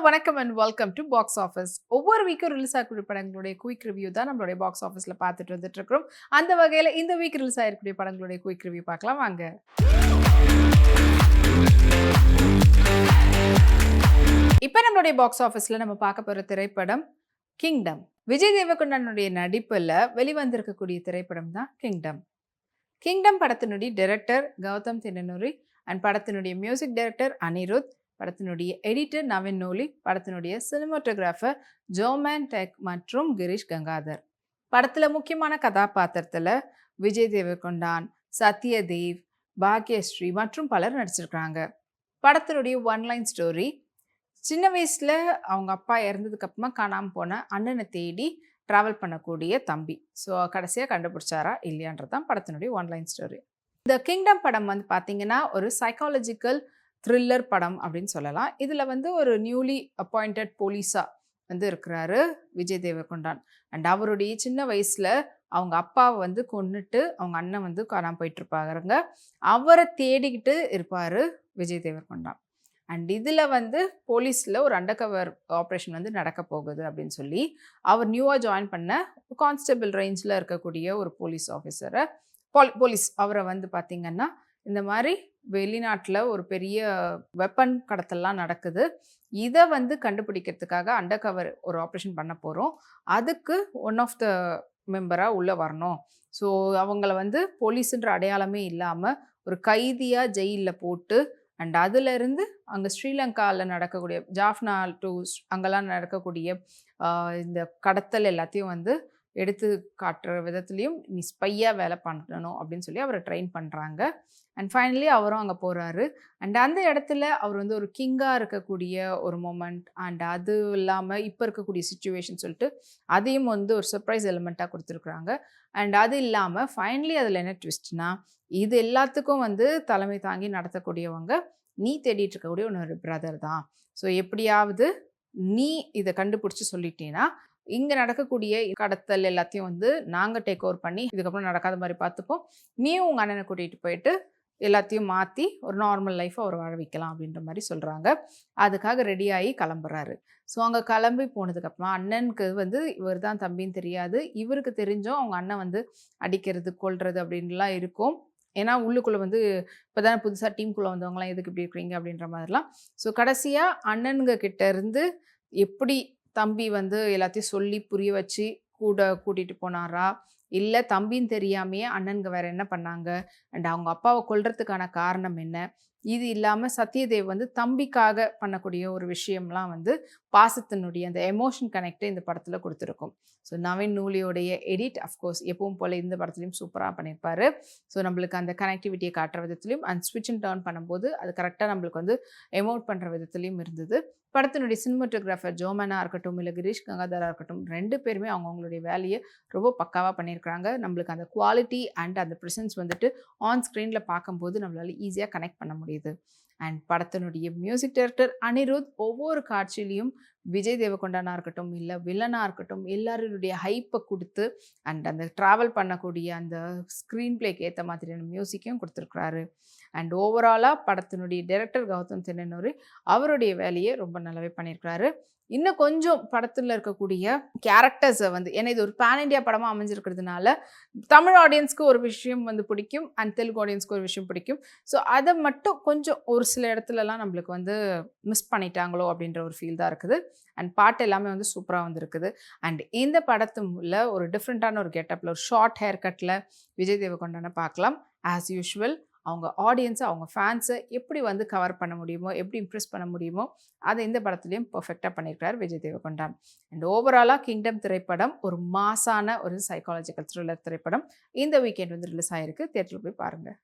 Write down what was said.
வணக்கம் and welcome to box office. ஒவ்வொரு வீக்கும் release ஆகக்கூடிய படங்களுடைய குயிக் ரிவ்யூ தான் நம்மளுடைய பாக்ஸ் ஆஃபீஸில் பார்த்துட்டு வந்துட்டு இருக்கிறோம். அந்த வகையில் இந்த வீக் ரிலீஸ் ஆகிருக்கக்கூடிய படங்களுடைய குயிக் ரிவ்யூ பார்க்கலாம் வாங்க. இப்போ நம்மளுடைய பாக்ஸ் ஆஃபீஸில் நம்ம பார்க்க போகிற திரைப்படம் கிங்டம். விஜய் தேவரகொண்டானுடைய நடிப்பில் வெளிவந்திருக்கக்கூடிய திரைப்படம் தான் கிங்டம். கிங்டம் படத்தினுடைய டைரக்டர் கௌதம் தின்னனூரி அண்ட் படத்தினுடைய மியூசிக் டைரக்டர் அனிருத், படத்தினுடைய எடிட்டர் நவீன் நூலி, படத்தினுடைய சினிமாட்டோகிராஃபர் ஜோமேன் டெக் மற்றும் கிரீஷ் கங்காதர். படத்தில் முக்கியமான கதாபாத்திரத்தில் விஜய் தேவரகொண்டான், சத்யதேவ், பாக்யஸ்ரீ மற்றும் பலர் நடிச்சிருக்கிறாங்க. படத்தினுடைய ஒன்லைன் ஸ்டோரி, சின்ன வயசில் அவங்க அப்பா இறந்ததுக்கு அப்புறமா காணாமல் போன அண்ணனை தேடி ட்ராவல் பண்ணக்கூடிய தம்பி. ஸோ கடைசியாக கண்டுபிடிச்சாரா இல்லையான்றது தான் படத்தினுடைய ஒன்லைன் ஸ்டோரி. இந்த கிங்டம் படம் வந்து பார்த்திங்கன்னா ஒரு சைக்காலஜிக்கல் த்ரில்லர் படம் அப்படின்னு சொல்லலாம். இதில் ஒரு நியூலி அப்பாயிண்டட் போலீஸாக இருக்கிறாரு விஜய் தேவரகொண்டான். அண்ட் அவருடைய சின்ன வயசில் அவங்க அப்பாவை கொன்னுட்டு அவங்க அண்ணன் காணாமல் போயிட்டுருப்பாருங்க. அவரை தேடிக்கிட்டு இருப்பார் விஜய் தேவரகொண்டான். அண்ட் இதில் போலீஸில் ஒரு அண்டர் கவர் ஆப்ரேஷன் நடக்க போகுது அப்படின்னு சொல்லி அவர் நியூவாக ஜாயின் பண்ண கான்ஸ்டபிள் ரேஞ்சில் இருக்கக்கூடிய ஒரு போலீஸ் ஆஃபீஸரை போலீஸ் அவரை பார்த்திங்கன்னா இந்த மாதிரி வெளிநாட்டில் ஒரு பெரிய வெப்பன் கடத்தல்லாம் நடக்குது, இதை கண்டுபிடிக்கிறதுக்காக அண்டர் கவர் ஒரு ஆப்ரேஷன் பண்ண போகிறோம், அதுக்கு ஒன் ஆஃப் த மெம்பராக உள்ளே வரணும். ஸோ அவங்கள போலீஸுன்ற அடையாளமே இல்லாமல் ஒரு கைதியாக ஜெயிலில் போட்டு அண்ட் அதிலிருந்து அங்கே ஸ்ரீலங்காவில் நடக்கக்கூடிய ஜாஃப்னா டு அங்கெல்லாம் நடக்கக்கூடிய இந்த கடத்தல் எல்லாத்தையும் எடுத்து காட்டுற விதத்துலேயும் நீ ஸ்பையாக வேலை பண்ணணும் அப்படின்னு சொல்லி அவரை ட்ரெயின் பண்ணுறாங்க. அண்ட் ஃபைனலி அவரும் அங்கே போகிறாரு. அண்ட் அந்த இடத்துல அவர் ஒரு கிங்காக இருக்கக்கூடிய ஒரு மொமெண்ட் அண்ட் அது இல்லாமல் இப்போ இருக்கக்கூடிய சிச்சுவேஷன் சொல்லிட்டு அதையும் ஒரு சர்ப்ரைஸ் எலிமெண்ட்டாக கொடுத்துருக்குறாங்க. அண்ட் அது இல்லாமல் ஃபைனலி அதில் என்ன ட்விஸ்ட்னா, இது எல்லாத்துக்கும் தலைமை தாங்கி நடத்தக்கூடியவங்க நீ தேடிட்டு இருக்கக்கூடிய ஒரு பிரதர் தான். ஸோ எப்படியாவது நீ இதை கண்டுபிடிச்சி சொல்லிட்டேன்னா இங்கே நடக்கக்கூடிய கடத்தல் எல்லாத்தையும் நாங்கள் டேக் ஓவர் பண்ணி இதுக்கப்புறம் நடக்காத மாதிரி பார்த்துப்போம், நீயும் உங்கள் அண்ணனை கூட்டிகிட்டு போயிட்டு எல்லாத்தையும் மாற்றி ஒரு நார்மல் லைஃப்பை அவர் வாழ வைக்கலாம் அப்படின்ற மாதிரி சொல்கிறாங்க. அதுக்காக ரெடியாகி கிளம்புறாரு. ஸோ அங்கே கிளம்பி போனதுக்கப்புறமா அண்ணனுக்கு இவர் தான் தம்பின்னு தெரியாது. இவருக்கு தெரிஞ்சோம் அவங்க அண்ணன் அடிக்கிறது கொள்வது அப்படின்லாம் இருக்கும். ஏன்னா உள்ளுக்குள்ளே இப்போ தான் புதுசாக டீமுக்குள்ளே வந்தவங்களாம் எதுக்கு இப்படி இருக்கிறீங்க அப்படின்ற மாதிரிலாம். ஸோ கடைசியாக அண்ணனுங்க கிட்ட இருந்து எப்படி தம்பி எல்லாத்தையும் சொல்லி புரிய வச்சு கூட்டிகிட்டு போனாரா, இல்லை தம்பின்னு தெரியாமையே அண்ணனுங்க வேறு என்ன பண்ணாங்க, அண்ட் அவங்க அப்பாவை கொல்றதுக்கான காரணம் என்ன, இது இல்லாமல் சத்யதேவ் தம்பிக்காக பண்ணக்கூடிய ஒரு விஷயம்லாம் பாசத்தினுடைய அந்த எமோஷன் கனெக்டை இந்த படத்தில் கொடுத்துருக்கும். ஸோ நவீன் நூலியோடைய எடிட் அஃப்கோர்ஸ் எப்பவும் போல் இந்த படத்துலையும் சூப்பராக பண்ணியிருப்பார். ஸோ நம்மளுக்கு அந்த கனெக்டிவிட்டியை காட்டுற விதத்துலையும் அண்ட் ஸ்விட்ச் அண்ட் டர்ன் பண்ணும்போது அது கரெக்டாக நம்மளுக்கு எமோட் பண்ணுற விதத்துலையும் இருந்தது. படத்தினுடைய சினிமாட்டோகிராஃபர் ஜோமேனாக இருக்கட்டும் இல்லை கிரீஷ் கங்காதராக இருக்கட்டும், ரெண்டு பேருமே அவங்களுடைய வேலையை ரொம்ப பக்காவாக பண்ணியிருக்கிறாங்க. நம்மளுக்கு அந்த குவாலிட்டி அண்ட் அந்த ப்ரெசன்ஸ் ஆன் ஸ்க்ரீனில் பார்க்கும்போது நம்மளால் ஈஸியாக கனெக்ட் பண்ண முடியுது. அண்ட் படத்தினுடைய மியூசிக் டைரக்டர் அனிருத் ஒவ்வொரு காட்சியிலையும் விஜய் தேவரகொண்டானாக இருக்கட்டும் இல்லை வில்லனாக இருக்கட்டும் எல்லாருடைய ஹைப்பை கொடுத்து அண்ட் அந்த ட்ராவல் பண்ணக்கூடிய அந்த ஸ்க்ரீன் பிளேக்கு ஏற்ற மாதிரியான மியூசிக்கையும் கொடுத்துருக்குறாரு. அண்ட் ஓவராலாக படத்தினுடைய டைரக்டர் கௌதம் தின்னனூரி அவருடைய வேலையை ரொம்ப நல்லாவே பண்ணியிருக்கிறாரு. இன்னும் கொஞ்சம் படத்தில் இருக்கக்கூடிய கேரக்டர்ஸை ஏன்னா இது ஒரு பேன் இண்டியா படமாக அமைஞ்சிருக்கிறதுனால தமிழ் ஆடியன்ஸ்க்கு ஒரு விஷயம் பிடிக்கும் அண்ட் தெலுங்கு ஆடியன்ஸ்க்கு ஒரு விஷயம் பிடிக்கும். ஸோ அதை மட்டும் கொஞ்சம் ஒரு சில இடத்துலலாம் நம்மளுக்கு மிஸ் பண்ணிட்டாங்களோ அப்படின்ற ஒரு ஃபீல் தான் இருக்குது. அண்ட் பாட்டு எல்லாமே சூப்பராக இருக்குது. அண்ட் இந்த படத்துல ஒரு டிஃப்ரெண்ட்டான ஒரு கெட்டப்பில் ஒரு ஷார்ட் ஹேர் கட்டில் விஜய் தேவரகொண்டானை பார்க்கலாம். ஆஸ் யூஷுவல் அவங்க ஆடியன்ஸை அவங்க ஃபேன்ஸை எப்படி கவர் பண்ண முடியுமோ, எப்படி இம்ப்ரெஸ் பண்ண முடியுமோ அதை இந்த படத்துலையும் பர்ஃபெக்டாக பண்ணியிருக்கிறார் விஜய் தேவரகொண்டான். அண்ட் ஓவராலாக கிங்டம் திரைப்படம் ஒரு மாசான ஒரு சைக்காலஜிக்கல் த்ரில்லர் திரைப்படம். இந்த வீக்கெண்ட் ரிலீஸ் ஆகிருக்கு. தியேட்டரில் போய் பாருங்கள்.